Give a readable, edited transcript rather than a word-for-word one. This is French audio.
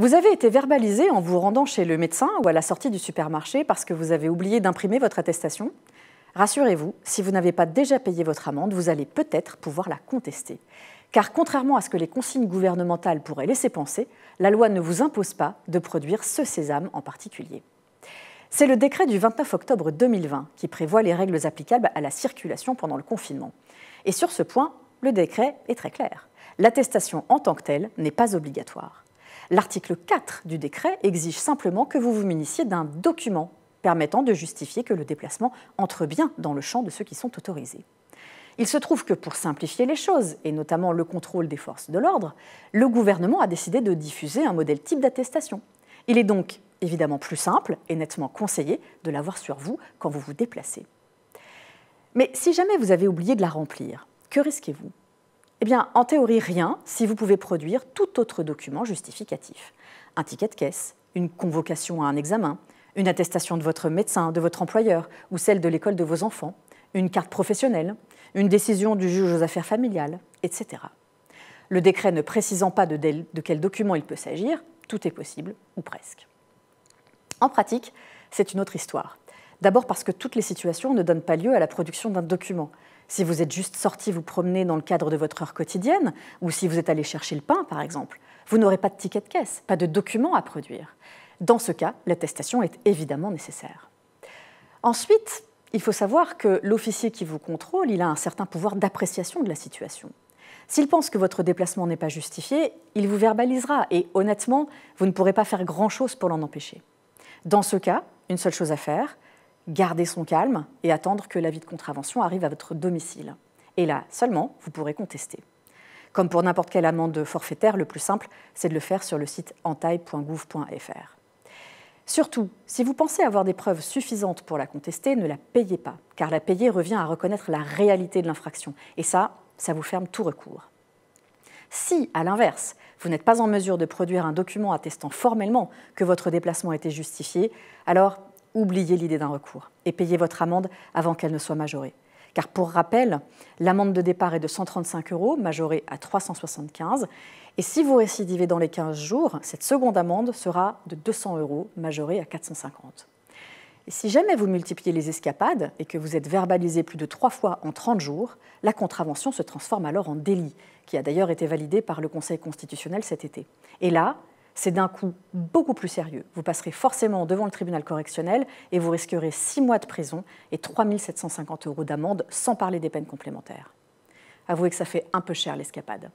Vous avez été verbalisé en vous rendant chez le médecin ou à la sortie du supermarché parce que vous avez oublié d'imprimer votre attestation. Rassurez-vous, si vous n'avez pas déjà payé votre amende, vous allez peut-être pouvoir la contester. Car contrairement à ce que les consignes gouvernementales pourraient laisser penser, la loi ne vous impose pas de produire ce sésame en particulier. C'est le décret du 29 octobre 2020 qui prévoit les règles applicables à la circulation pendant le confinement. Et sur ce point, le décret est très clair. L'attestation en tant que telle n'est pas obligatoire. L'article 4 du décret exige simplement que vous vous munissiez d'un document permettant de justifier que le déplacement entre bien dans le champ de ceux qui sont autorisés. Il se trouve que pour simplifier les choses, et notamment le contrôle des forces de l'ordre, le gouvernement a décidé de diffuser un modèle type d'attestation. Il est donc évidemment plus simple et nettement conseillé de l'avoir sur vous quand vous vous déplacez. Mais si jamais vous avez oublié de la remplir, que risquez-vous ? Eh bien, en théorie, rien si vous pouvez produire tout autre document justificatif. Un ticket de caisse, une convocation à un examen, une attestation de votre médecin, de votre employeur ou celle de l'école de vos enfants, une carte professionnelle, une décision du juge aux affaires familiales, etc. Le décret ne précisant pas de quel document il peut s'agir, tout est possible, ou presque. En pratique, c'est une autre histoire. D'abord parce que toutes les situations ne donnent pas lieu à la production d'un document. Si vous êtes juste sorti vous promener dans le cadre de votre heure quotidienne, ou si vous êtes allé chercher le pain, par exemple, vous n'aurez pas de ticket de caisse, pas de document à produire. Dans ce cas, l'attestation est évidemment nécessaire. Ensuite, il faut savoir que l'officier qui vous contrôle, il a un certain pouvoir d'appréciation de la situation. S'il pense que votre déplacement n'est pas justifié, il vous verbalisera et honnêtement, vous ne pourrez pas faire grand-chose pour l'en empêcher. Dans ce cas, une seule chose à faire, garder son calme et attendre que l'avis de contravention arrive à votre domicile. Et là seulement, vous pourrez contester. Comme pour n'importe quelle amende forfaitaire, le plus simple, c'est de le faire sur le site entaille.gouv.fr. Surtout, si vous pensez avoir des preuves suffisantes pour la contester, ne la payez pas, car la payer revient à reconnaître la réalité de l'infraction. Et ça vous ferme tout recours. Si, à l'inverse, vous n'êtes pas en mesure de produire un document attestant formellement que votre déplacement a été justifié, alors oubliez l'idée d'un recours et payez votre amende avant qu'elle ne soit majorée. Car pour rappel, l'amende de départ est de 135 €, majorée à 375 €. Et si vous récidivez dans les 15 jours, cette seconde amende sera de 200 €, majorée à 450 €. Et si jamais vous multipliez les escapades et que vous êtes verbalisé plus de 3 fois en 30 jours, la contravention se transforme alors en délit, qui a d'ailleurs été validé par le Conseil constitutionnel cet été. Et là, c'est d'un coup beaucoup plus sérieux. Vous passerez forcément devant le tribunal correctionnel et vous risquerez 6 mois de prison et 3 750 € d'amende, sans parler des peines complémentaires. Avouez que ça fait un peu cher l'escapade.